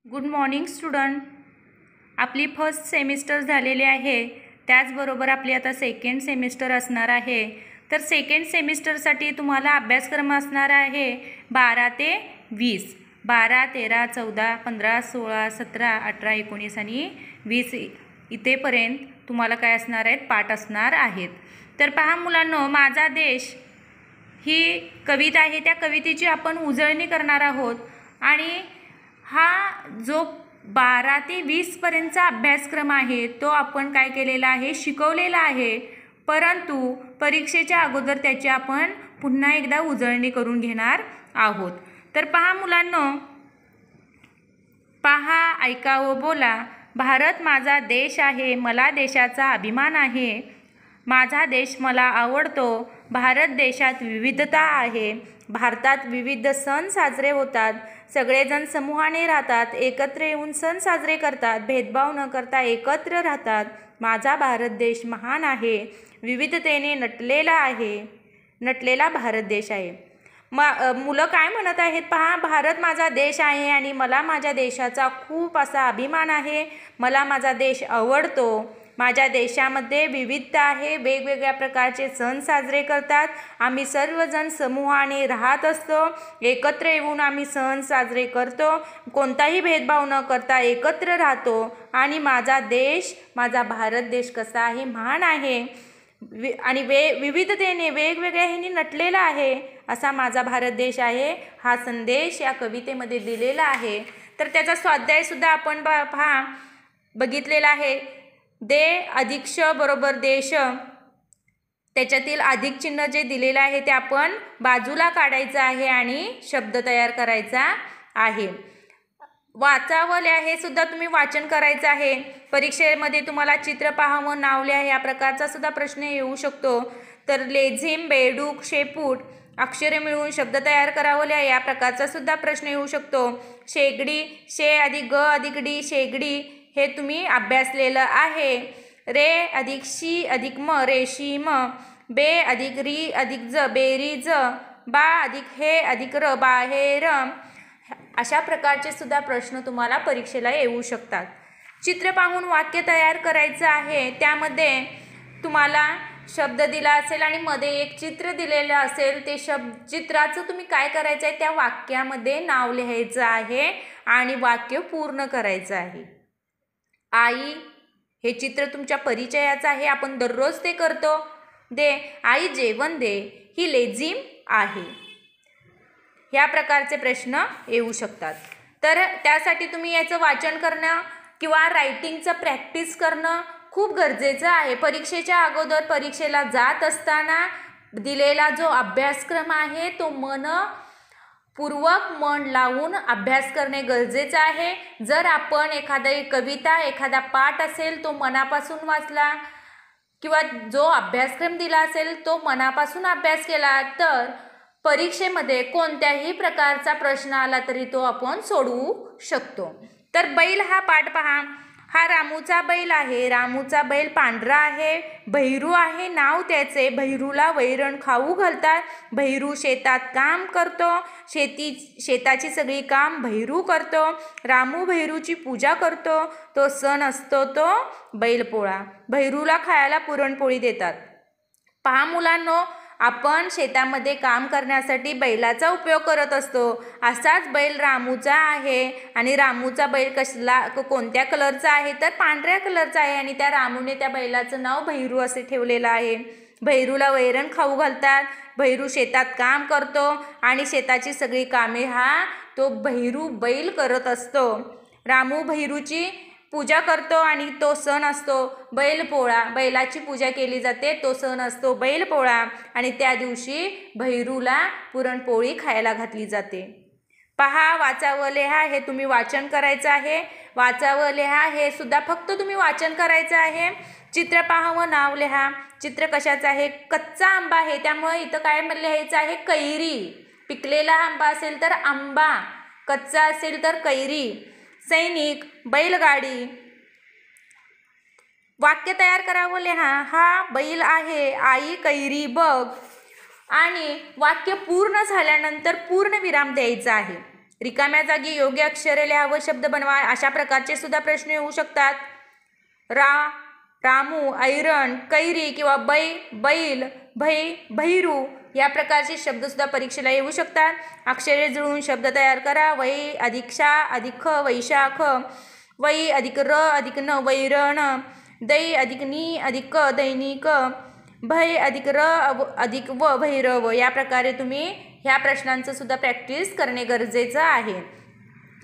Good morning student. आपली first semester झालेली आहे, त्याचबरोबर आपली आता सेकंड सेमिस्टर असणार आहे. तर सेकंड सेमिस्टरसाठी तुम्हाला अभ्यासक्रम असणार आहे 12 ते 20. 12, 13, 14, 15, 16, 17, 18, 19 आणि 20 इथेपर्यंत तुम्हाला काय असणार आहेत, पाठ असणार आहेत. तर पहा मुलांनो, माझा देश ही कविता आहे, त्या कवितेची आपण उजळणी करणार आहोत. आणि हा जो 12 ते 20 पर्यंतचा अभ्यासक्रम आहे तो आपण काय केलेला आहे, शिकवलेला आहे. परंतु परीक्षेच्या अगोदर त्याची आपण पुन्हा एकदा उजळणी करून घेणार आहोत. तर पहा मुलांनो, पहा, ऐका व बोला. भारत माझा देश आहे, मला देशाचा अभिमान आहे. माझा देश मला आवडतो. भारत देशात विविधता आहे. भारतात विविध सण साजरे होतात. सगळेजण समूहाने राहतात, एकत्र येऊन सण साजरे करतात, भेदभाव न करता एकत्र राहतात. माझा भारत देश महान आहे, विविधतेने नटलेला भारत देश आहे. मुलं काय म्हणत आहेत पहा, भारत माझा देश आहे आणि मला माझ्या देशाचा खूप असा अभिमान आहे. मला माझा देश आवडतो. माझ्या देशामध्ये विविधता आहे, वेगवेगळ्या प्रकारचे सण साजरे करतात. आम्ही सर्वजण समूहाने राहत असतो, एकत्र येऊन आम्ही सण साजरे करतो, कोणताही भेदभाव न करता एकत्र राहतो. आणि माझा देश, माझा भारत देश कसा आहे, महान आहे आणि विविधतेने वेगवेगळ्या ह्यांनी नटलेला आहे, असा माझा भारत देश आहे. हा संदेश या कवितेमध्ये दिलेला आहे. तर त्याचा स्वाध्यायसुद्धा आपण पहा बघितलेला आहे. दे अधिक श बरोबर देश, त्याच्यातील अधिक चिन्ह जे दिलेलं आहे ते आपण बाजूला काढायचं आहे आणि शब्द तयार करायचा आहे. वाचावं लिहा हे सुद्धा तुम्ही वाचन करायचं आहे. परीक्षेमध्ये तुम्हाला चित्र पाहावं, नाव लिहा या प्रकारचा सुद्धा प्रश्न येऊ शकतो. तर लेझिम, बेडूक, शेपूट अक्षरे मिळवून शब्द तयार करावं लिहा या प्रकारचा सुद्धा प्रश्न येऊ शकतो. शेगडी, शे अधिक ग अधिक डी शेगडी हे तुम्ही अभ्यासलेलं आहे. रे अधिक शी अधिक म रेशीम. बे अधिक री अधिक ज बेरीज. बा अधिक हे अधिक र बाहेर. अशा प्रकारचे सुद्धा प्रश्न तुम्हाला परीक्षेला येऊ शकतात. चित्र पाहून वाक्य तयार करायचं आहे. त्यामध्ये तुम्हाला शब्द दिला असेल आणि मध्ये एक चित्र दिलेलं असेल. ते चित्राचं तुम्ही काय करायचं आहे, त्या वाक्यामध्ये नाव लिहायचं आहे आणि वाक्य पूर्ण करायचं आहे. आई हे चित्र तुमच्या परिचयाचं आहे, आपण दररोज ते करतो. दे आई जेवण दे ही लेझिम आहे. ह्या प्रकारचे प्रश्न येऊ शकतात. तर त्यासाठी तुम्ही याचं वाचन करणं किंवा रायटिंगचं प्रॅक्टिस करणं खूप गरजेचं आहे. परीक्षेच्या अगोदर परीक्षेला जात असताना दिलेला जो अभ्यासक्रम आहे तो पूर्वक मन लावून अभ्यास करणे गरजेचं आहे. जर आपण एखादी कविता, एखादा पाठ असेल तो मनापासून वाचला किंवा जो अभ्यासक्रम दिला असेल तो मनापासून अभ्यास केला तर परीक्षेमध्ये कोणत्याही प्रकारचा प्रश्न आला तरी तो आपण सोडवू शकतो. तर बैल हा पाठ पहा. हा रामूचा बैल आहे. रामूचा बैल पांढरा आहे. भैरू आहे नाव त्याचे. भैरूला वैरण खाऊ घालतात. भैरू शेतात काम करतो. शेताची सगळी काम भैरू करतो. रामू भैरूची पूजा करतो. तो सण असतो तो बैलपोळा. भैरूला खायला पुरणपोळी देतात. पहा मुलांनो, आपण शेतामध्ये काम करण्यासाठी बैलाचा उपयोग करत असतो. असाच बैल रामूचा आहे आणि रामूचा बैल कोणत्या कलरचा आहे तर पांढऱ्या कलरचा आहे आणि त्या रामूने त्या बैलाचं नाव भैरू असे ठेवलेलं आहे. भैरूला वैरण खाऊ घालतात. भैरू शेतात काम करतो आणि शेताची सगळी कामे हा तो भैरू बैल करत असतो. रामू भैरूची पूजा करतो आणि तो सण असतो बैलपोळा. बैलाची पूजा केली जाते, तो सण असतो बैलपोळा आणि त्या दिवशी भैरूला पुरणपोळी खायला घातली जाते. पहा, वाचावं लिहा हे तुम्ही वाचन करायचं आहे. वाचावं लिहा हे सुद्धा फक्त तुम्ही वाचन करायचं आहे. चित्र पाहावं, नाव लिहा. चित्र कशाचं आहे, कच्चा आंबा आहे, त्यामुळे इथं काय लिहायचं आहे, कैरी. पिकलेला आंबा असेल तर आंबा, कच्चा असेल तर कैरी. सैनिक, बैलगाडी. वाक्य तयार करावं लिहा. हा बैल आहे, आई कैरी बघ. आणि वाक्य पूर्ण झाल्यानंतर पूर्ण विराम द्यायचा आहे. रिकाम्या जागी योग्य अक्षरे लिहा व शब्द बनवा. अशा प्रकारचे सुद्धा प्रश्न येऊ शकतात. रामू, ऐरण, कैरी किंवा बैल, भैरू या प्रकारचे शब्द सुद्धा परीक्षेला येऊ शकतात. अक्षरे जुळवून शब्द तयार करा. वै अधिक शा अधिक ख वैशाख, वै अधिक र अधिक न वैरण, दै अधिक नी अधिक क दैनिक, भय अधिक र अधिक व भैरव. या प्रकारे तुम्ही ह्या प्रश्नांचं सुद्धा प्रॅक्टिस करणे गरजेचं आहे.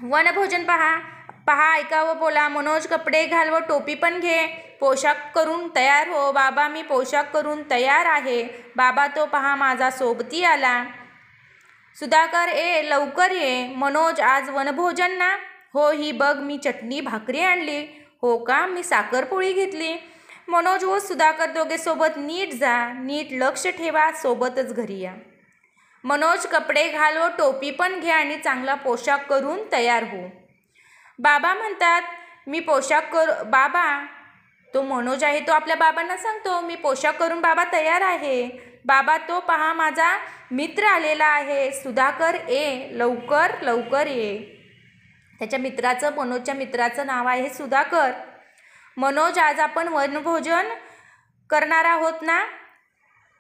वनभोजन पहा, ऐका व बोला. मनोज कपडे घाल व टोपी पण घे. पोशाख करून तयार हो. बाबा मी पोशाख करून तयार आहे. बाबा तो पहा माझा सोबती आला. सुधाकर लवकर ये. मनोज आज वनभोजन ना? हो, ही बघ मी चटणी भाकरी आणली. हो का, मी साखरपोळी घेतली. मनोज व सुधाकर दोघे सोबत नीट जा. नीट लक्ष ठेवा. सोबतच घरी या. मनोज कपडे घाल व टोपी पण घे आणि चांगला पोशाख करून तयार हो. बाबा म्हणतात मी पोशाख बाबा, तो मनोज आहे तो आपल्या बाबांना सांगतो मी पोशाख करून बाबा तयार आहे. बाबा तो पहा माझा मित्र आलेला आहे. सुधाकर लवकर लवकर ये. त्याच्या मित्राचं, मनोजच्या मित्राचं नाव आहे सुधाकर. मनोज आज आपण वनभोजन करणार आहोत ना?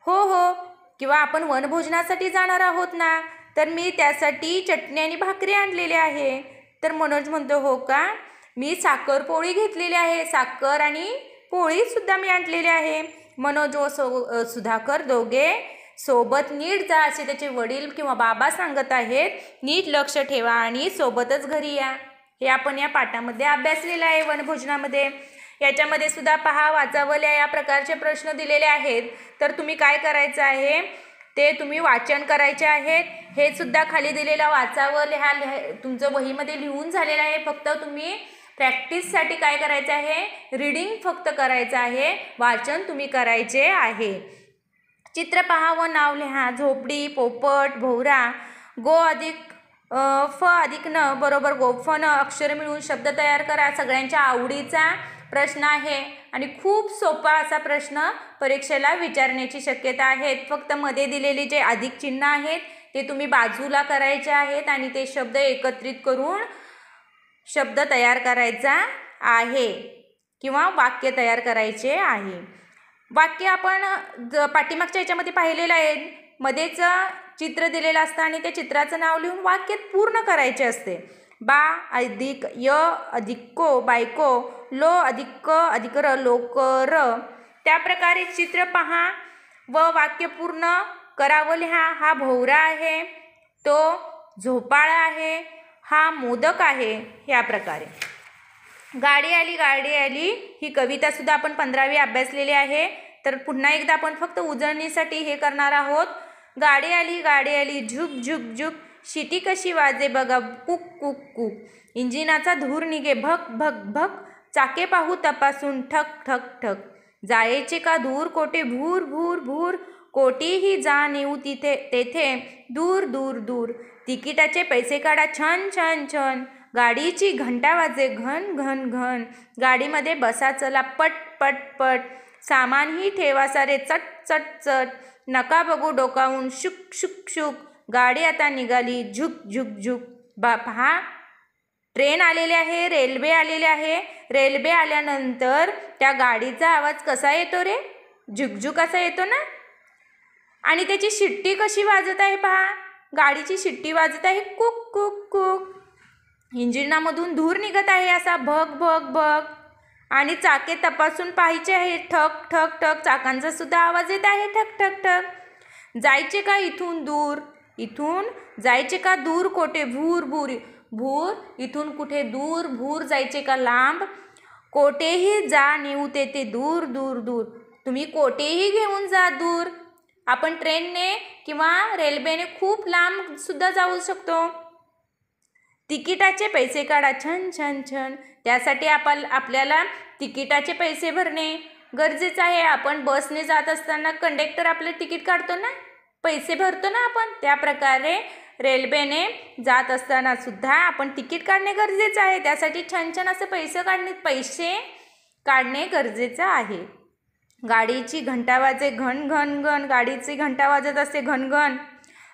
हो, किंवा आपण वनभोजनासाठी जाणार आहोत ना? तर मी त्यासाठी चटणी आणि भाकरी आणलेली आहे. तर मनोज म्हणतो हो का, मी साखरपोळी घेतलेली आहे. साखर आणि पोळी सुद्धा मी आणलेली आहे. मनोज व सुधाकर दोघे सोबत नीट जा असे त्याचे वडील किंवा बाबा सांगत आहेत. नीट लक्ष ठेवा आणि सोबतच घरी या. हे आपण या पाठामध्ये अभ्यासलेलं आहे वनभोजनामध्ये. याच्यामध्ये सुद्धा पहा, वाचावल्या या प्रकारचे प्रश्न दिलेले आहेत. तर तुम्ही काय करायचं आहे ते तुम्ही वाचन करायचे आहेत. हे सुद्धा खाली दिलेला वाचावं लिहा तुमचं वहीमध्ये लिहून झालेलं आहे. फक्त तुम्ही प्रॅक्टिससाठी काय करायचं आहे, रीडिंग फक्त करायचं आहे. वाचन तुम्ही करायचे आहे. चित्र पहा व नाव लिहा. झोपडी, पोपट, भोवरा. गो अधिक फ अधिक न बरोबर गोफन. अक्षर मिळून शब्द तयार करा. सगळ्यांच्या आवडीचा प्रश्न आहे आणि खूप सोपा असा प्रश्न परीक्षेला विचारण्याची शक्यता आहे. फक्त मध्ये दिलेले जे अधिक चिन्ह आहेत ते तुम्ही बाजूला करायचे आहेत आणि ते शब्द एकत्रित करून शब्द तयार करायचा आहे किंवा वाक्य तयार करायचे आहे. वाक्य आपण पाठीमागच्या याच्यामध्ये पाहिलेलं आहे. मध्येच चित्र दिलेलं असतं आणि त्या चित्राचं नाव लिहून वाक्यात पूर्ण करायचे असते. बा अधिक य अधिक को बायको, लो अधिक क अधिक र लोकर. त्या प्रकारे चित्र पहा व वाक्य पूर्ण करावं लिहा. हा भोवरा आहे, तो झोपाळा आहे, हा मोदक आहे. या प्रकारे गाडी आली ही कविता सुद्धा आपण 15वी अभ्यासलेली आहे. तर पुन्हा एकदा आपण फक्त उजळणीसाठी हे करणार आहोत. गाडी आली झुक झुक झुक, शिटी कशी वाजे बघा कुक कुक कुक, इंजिनाचा धूर निघे भक भक भक, चाके पाहू तपासून ठक ठक ठक, जायचे का दूर कोठे भूर भूर भूर, कोठेही जा नेऊ तेथे दूर दूर दूर, तिकिटाचे पैसे काढा छन छन छन, गाडीची घंटा वाजे घन घन घन, गाडीमध्ये बसा चला पट पट पट, सामानही ठेवा सारे चट चट चट, नका बघू डोकावून शुक शुक शुक, गाडी आता निघाली झुक झुक झुक. पहा, ट्रेन आलेले आहे, रेल्वे आलेले आहे. रेल्वे आल्यानंतर त्या गाडीचा आवाज कसा येतो रे, झुकझुक असा येतो ना. आणि त्याची शिट्टी कशी वाजत आहे पहा, गाडीची शिट्टी वाजत आहे कुक कुक कुक. इंजिनामधून धूर निघत आहे असा भग भग भग. आणि चाके तपासून पाहायचे आहे ठक ठक ठक, चाकांचा सुद्धा आवाज येत आहे ठक ठक ठक. जायचे का इथून दूर, इथून जायचे का दूर कोठे भूर भूर भूर, इथून कुठे दूर भूर, जायचे का लांब, कोठेही जा नेऊ तेथे दूर दूर दूर. तुम्ही कोठेही घेऊन जा दूर. आपण ट्रेनने किंवा रेल्वेने खूप लांब सुद्धा जाऊ शकतो. तिकिटाचे पैसे काढा छन छन छन, त्यासाठी आपल्याला तिकिटाचे पैसे भरणे गरजेचं आहे. आपण बसने जात असताना कंडक्टर आपलं तिकीट काढतो ना, पैसे भरतो ना आपण. त्या प्रकारे रेल्वेने जात असताना सुद्धा आपण तिकीट काढणे गरजेचं आहे. त्यासाठी छान छान असं पैसे काढणे गरजेचं आहे. गाडीची घंटा वाजे घन घन घन, गाडीची घंटा वाजत असते घन घन.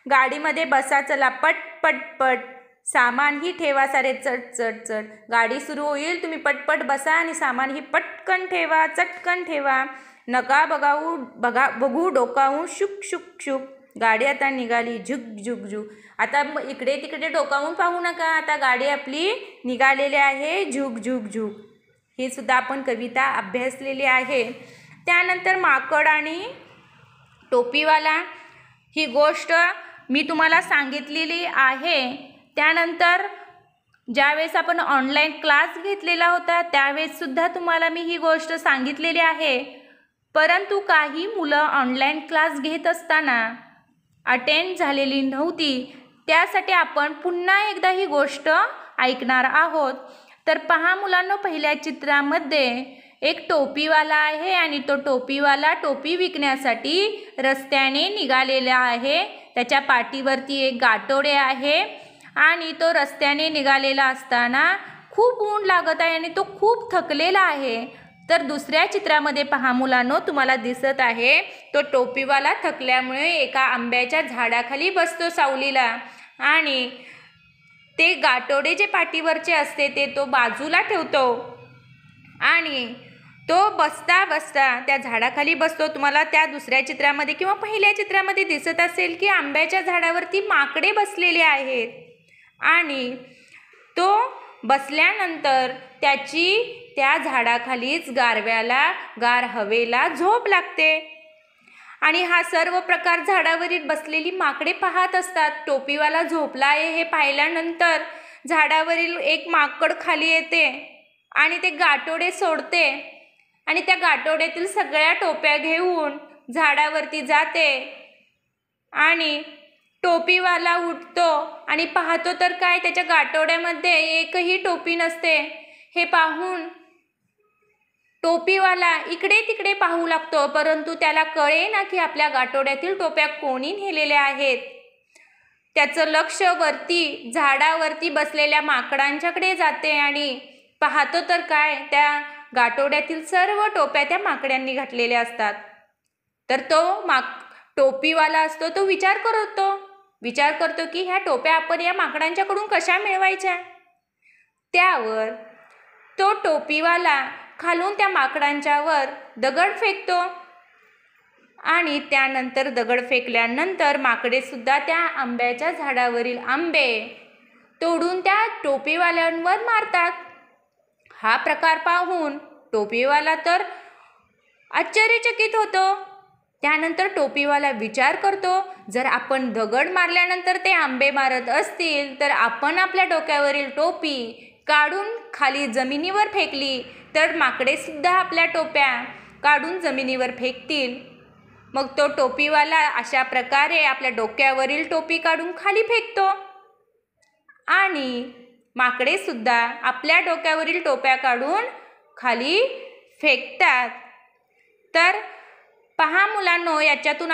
गाडीमध्ये बसा चला पट पट पट, सामानही ठेवा सारे चट चट चट. गाडी सुरू होईल, तुम्ही पटपट बसा आणि सामानही पटकन ठेवा, चटकन ठेवा. नका बघू डोकावून शुक शुक शुक. गाडी आता निघाली झुक झुक झुक. आता इकडे तिकडे डोकावून पाहू नका, आता गाडी आपली निघालेली आहे झुक झुक झुक. ही सुद्धा आपण कविता अभ्यासलेली आहे. त्यानंतर माकड आणि टोपीवाला ही गोष्ट मी तुम्हाला सांगितलेली आहे. त्यानंतर ज्यावेळेस आपण ऑनलाईन क्लास घेतलेला होता त्यावेळेससुद्धा तुम्हाला मी ही गोष्ट सांगितलेली आहे. परंतु काही मुलं ऑनलाईन क्लास घेत असताना अटेंड झालेली नव्हती. त्यासाठी आपण पुन्हा एकदा ही गोष्ट ऐकणार आहोत. तर पहा मुलांनो, पहिल्या चित्रामध्ये एक टोपीवाला आहे आणि तो टोपीवाला टोपी विकण्यासाठी रस्त्याने निघालेला आहे. त्याच्या पाठीवरती एक गाठोडे आहे आणि तो रस्त्याने निघालेला असताना खूप ऊन लागत आहे आणि तो खूप थकलेला आहे. तर दुसऱ्या चित्रामध्ये पहा मुलांनो, तुम्हाला दिसत आहे तो टोपीवाला थकल्यामुळे एका आंब्याच्या झाडाखाली बसतो सावलीला आणि ते गाठोडे जे पाठीवरचे असते ते तो बाजूला ठेवतो आणि तो बसता बसता त्या झाडाखाली बसतो. तुम्हाला त्या दुसऱ्या चित्रामध्ये किंवा पहिल्या चित्रामध्ये दिसत असेल की आंब्याच्या झाडावरती माकडे बसलेले आहेत आणि तो बसल्यानंतर त्याची त्या झाडाखालीच गार हवेला झोप लागते आणि हा सर्व प्रकार झाडावरील बसलेली माकडे पाहत असतात. टोपीवाला झोपला आहे हे पाहिल्यानंतर झाडावरील एक माकड खाली येते आणि ते गाठोडे सोडते आणि त्या गाठोड्यातील सगळ्या टोप्या घेऊन झाडावरती जाते आणि टोपीवाला उठतो आणि पाहतो तर काय, त्याच्या गाठोड्यामध्ये एकही टोपी नसते. हे पाहून टोपीवाला इकडे तिकडे पाहू लागतो, परंतु त्याला कळेना की आपल्या गाठोड्यातील टोप्या कोणी नेलेल्या आहेत. त्याचं लक्ष वरती झाडावरती बसलेल्या माकडांच्याकडे जाते आणि पाहतो तर काय, त्या गाठोड्यातील सर्व टोप्या त्या माकड्यांनी घातलेल्या असतात. तर तो टोपीवाला असतो तो विचार करतो की ह्या टोप्या आपण या माकडांच्याकडून कशा मिळवायच्या. त्यावर तो टोपीवाला खालून त्या माकडांच्यावर दगड फेकतो आणि त्यानंतर दगड फेकल्यानंतर माकडे सुद्धा त्या आंब्याच्या झाडावरील आंबे तोडून त्या टोपीवाल्यांवर मारतात. हा प्रकार पाहून टोपीवाला तर आश्चर्यचकित होतो. त्यानंतर टोपीवाला विचार करतो, जर आपण दगड मारल्यानंतर ते आंबे मारत असतील तर आपण आपल्या डोक्यावरील टोपी काढून खाली जमिनीवर फेकली तर माकडे सुद्धा आपल्या टोप्या काढून जमिनीवर फेकतील. मग तो टोपीवाला अशा प्रकारे आपल्या डोक्यावरील टोपी काढून खाली फेकतो आणि माकडे सुद्धा आपल्या डोक्यावरील टोप्या काढून खाली फेकतात. तर पहा मुलांनो, याच्यातून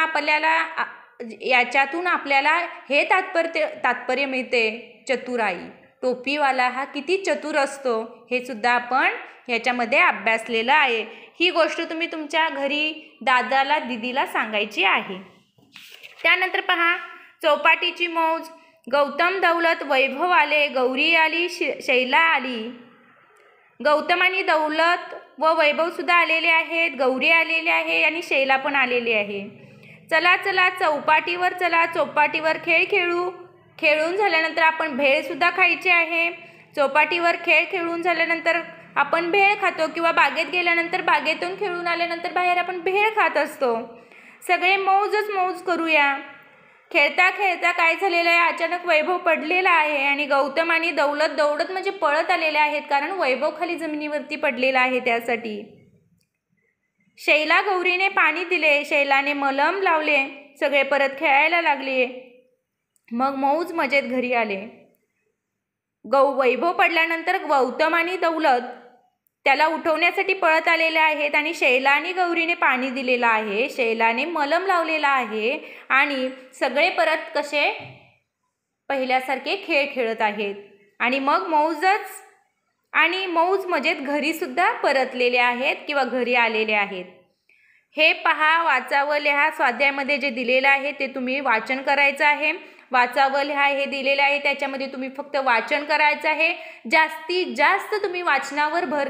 आपल्याला हे तात्पर्य मिळते, चतुराई. टोपीवाला हा किती चतुर असतो हे सुद्धा आपण ह्याच्यामध्ये अभ्यासलेलं आहे. ही गोष्ट तुम्ही तुमच्या घरी दादाला दीदीला सांगायची आहे. त्यानंतर पहा चौपाटीची मौज. गौतम दौलत वैभव आले, गौरी आली शैला आली. गौतम आणि दौलत व वैभव सुद्धा आलेले आहेत, गौरी आलेली आहे आणि शैला पण आलेली आहे. चला चला चौपाटीवर चला, चौपाटीवर खेळ खेळू. खेळून झाल्यानंतर आपण भेळसुद्धा खायची आहे. चौपाटीवर खेळ खेळून झाल्यानंतर आपण भेळ खातो किंवा बागेत गेल्यानंतर बागेतून खेळून आल्यानंतर बाहेर आपण भेळ खात असतो. सगळे मौज करूया. खेळता खेळता काय झालेलं आहे, अचानक वैभव पडलेला आहे आणि गौतम आणि दौलत दौडत म्हणजे पळत आलेले आहेत, कारण वैभव खाली जमिनीवरती पडलेला आहे त्यासाठी. शैला गौरीने पाणी दिले, शैलाने मलम लावले, सगळे परत खेळायला लागले. मग मौज मजेत घरी आले. वैभव पडल्यानंतर गौतम आणि दौलत त्याला उठवण्यासाठी पळत आलेले आहेत आणि शैला आणि गौरीने पाणी दिलेलं आहे, शैलाने मलम लावलेला आहे आणि सगळे परत कसे पहिल्यासारखे खेळ खेळत आहेत आणि मग मौज मजेत घरीसुद्धा परतलेले आहेत किंवा घरी आलेले आहेत. हे पहा, वाचा व लिहा. स्वाध्यायामध्ये जे दिलेलं आहे ते तुम्ही वाचन करायचं आहे. वाचावं लिहा हे दिलेलं आहे, त्याच्यामध्ये तुम्ही फक्त वाचन करायचं आहे. जास्तीत जास्त तुम्ही वाचनावर भर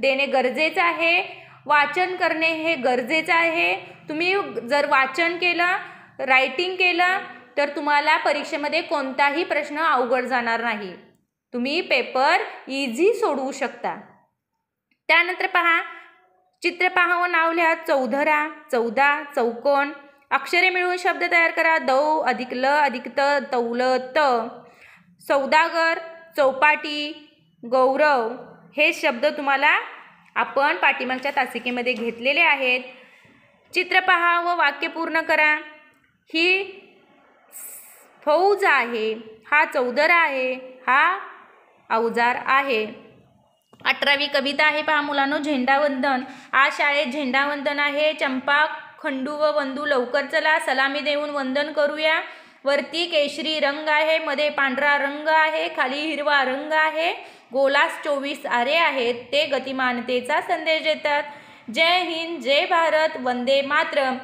देणे गरजेचं आहे. वाचन करणे हे गरजेचं आहे. तुम्ही जर वाचन केलं, रायटिंग केलं तर तुम्हाला परीक्षेमध्ये कोणताही प्रश्न अवघड जाणार नाही. तुम्ही पेपर इझी सोडवू शकता. त्यानंतर पहा, चित्र पहा व नाव लिहा. चौधरा, 14, चौकोन. अक्षरे मिळवून शब्द तयार करा. दौ अधिक ल अधिक त, तौलत. सौदागर, चौपाटी, गौरव हे शब्द तुम्हाला आपण पाठीमागच्या तासिकेमध्ये घेतलेले आहेत. चित्र पहा व वाक्य पूर्ण करा. ही फौज आहे, हा चौधरा आहे, हा अवजार आहे. 18वी कविता आहे पहा मुलांनो, झेंडावंदन. आज शाळेत झेंडावंदन आहे. चंपा, खंडू व वंदू लवकर चला, सलामी देऊन वंदन करूया. वरती केशरी रंग आहे, मध्ये पांढरा रंग आहे, खाली हिरवा रंग आहे. गोलास 24 आरे आहेत, ते गतिमानतेचा संदेश देतात. जय हिंद, जय भारत, वंदे मातरम.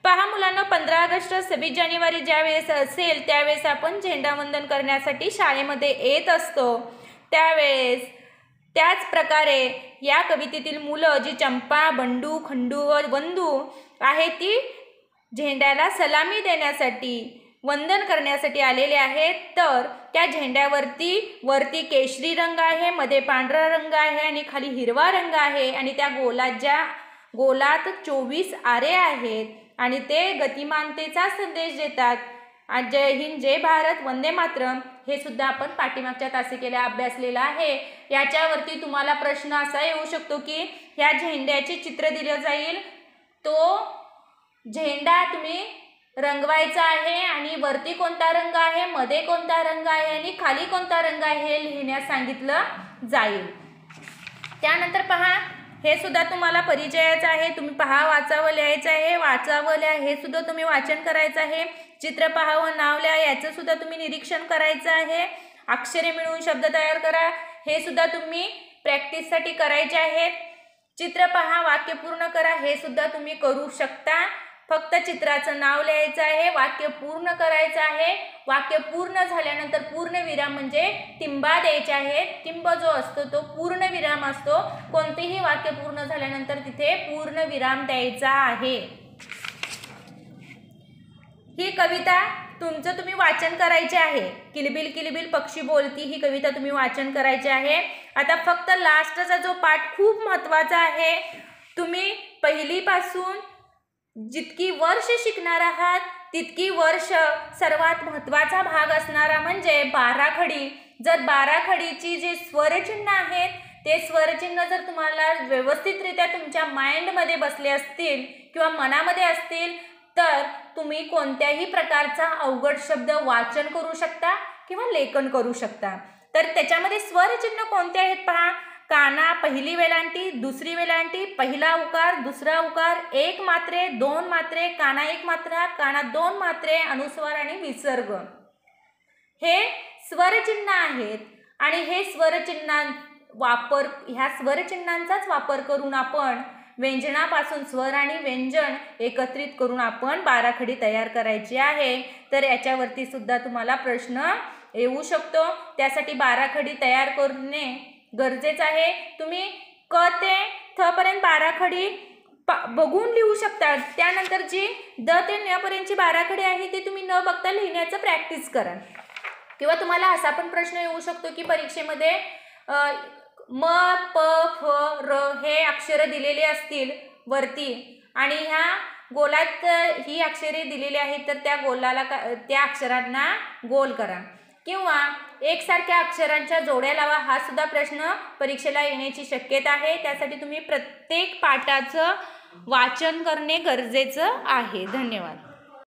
पहा मुलांना, 15 ऑगस्ट 26 जानेवारी ज्यावेळेस असेल त्यावेळेस आपण झेंडावंदन करण्यासाठी शाळेमध्ये येत असतो. त्यावेळेस त्याच प्रकारे या कवितेतील मुलं जी चंपा, बंडू, खंडू व वंदू आहे ती झेंड्याला सलामी देण्यासाठी, वंदन करण्यासाठी आलेले आहेत. तर त्या झेंड्यावरती केशरी रंग आहे, मध्ये पांढरा रंग आहे आणि खाली हिरवा रंग आहे आणि त्या गोलात 24 आरे आहेत आणि ते गतिमानतेचा संदेश देतात. जय हिंद, जय भारत, वंदे मातरम हे सुद्धा आपण पाठीमागच्या तासिकेला अभ्यासलेलं आहे. याच्यावरती तुम्हाला प्रश्न असा येऊ शकतो की ह्या झेंड्याचे चित्र दिलं जाईल, तो झेंडा तुम्ही रंगवायचा आहे आणि वरती कोणता रंग आहे, मध्ये कोणता रंग आहे आणि खाली कोणता रंग आहे हे लिहिण्यास सांगितलं जाईल. त्यानंतर पहा, हे सुद्धा तुम्हाला परिचयाचं आहे. तुम्ही पहा, वाचावं लिहायचं आहे. वाचावं लिहा हे सुद्धा तुम्ही वाचन करायचं आहे. चित्र पहा व नाव लिहा याचं सुद्धा तुम्ही निरीक्षण करायचं आहे. अक्षरे मिळवून शब्द तयार करा हे सुद्धा तुम्ही प्रॅक्टिससाठी करायचे आहेत. चित्र पहा, वाक्य पूर्ण करा हे सुद्धा तुम्ही करू शकता. फक्त चित्राचं नाव लिहायचं आहे, वाक्य पूर्ण करायचं आहे. वाक्य पूर्ण झाल्यानंतर पूर्णविराम म्हणजे टिंबा द्यायचे आहेत. टिंब जो असतो तो पूर्णविराम असतो. कोणतेही वाक्य पूर्ण झाल्यानंतर तिथे पूर्णविराम द्यायचा आहे. ही कविता तुम्ही वाचन करायचे आहे. किलबिल किलबिल पक्षी बोलती ही कविता तुम्ही वाचन करायचे आहे. आता फक्त लास्टचा जो पाठ खूप महत्त्वाचा आहे. तुम्ही पहिलीपासून जितकी वर्ष शिकणार आहात तितकी वर्ष सर्वात महत्त्वाचा भाग असणारा म्हणजे बाराखडी. जर बाराखडीची जे स्वरचिन्ह आहेत ते स्वरचिन्ह जर तुम्हाला व्यवस्थितरित्या तुमच्या माइंडमध्ये बसले असतील किंवा मनामध्ये असतील तर तुम्ही कोणत्याही प्रकारचा अवघड शब्द वाचन करू शकता किंवा लेखन करू शकता. तर त्याच्यामध्ये स्वरचिन्ह कोणते आहेत पहा. काना पहिली वेलांटी, दुसरी वेलांटी, पहिला उकार, दुसरा उकार, एक मात्रे, दोन मात्रे, काना एक मात्रा, काना दोन मात्रे, अनुस्वार आणि विसर्ग हे स्वरचिन्ह आहेत. आणि हे ह्या स्वरचिन्हांचाच वापर करून आपण व्यंजनापासून स्वर आणि व्यंजन एकत्रित करून आपण बाराखडी तयार करायची आहे. तर याच्यावरती सुद्धा तुम्हाला प्रश्न येऊ शकतो. त्यासाठी बाराखडी तयार करणे गरजेचं आहे. तुम्ही क ते थ पर्यंत बाराखडी बघून लिहू शकता. त्यानंतर जी द ते न पर्यंतची बाराखडी आहे ती तुम्ही न बघता लिहिण्याचं प्रॅक्टिस करा. किंवा तुम्हाला असा पण प्रश्न येऊ शकतो की परीक्षेमध्ये म, प, फ, र हे अक्षर दिलेले असतील वरती आणि ह्या गोलात ही अक्षरे दिलेली आहेत तर त्या अक्षरांना गोल करा किंवा एकसारख्या अक्षरांच्या जोड्या लावा. हा सुद्धा प्रश्न परीक्षेला येण्याची शक्यता आहे. त्यासाठी तुम्ही प्रत्येक पाठाचं वाचन करणे गरजेचं आहे. धन्यवाद.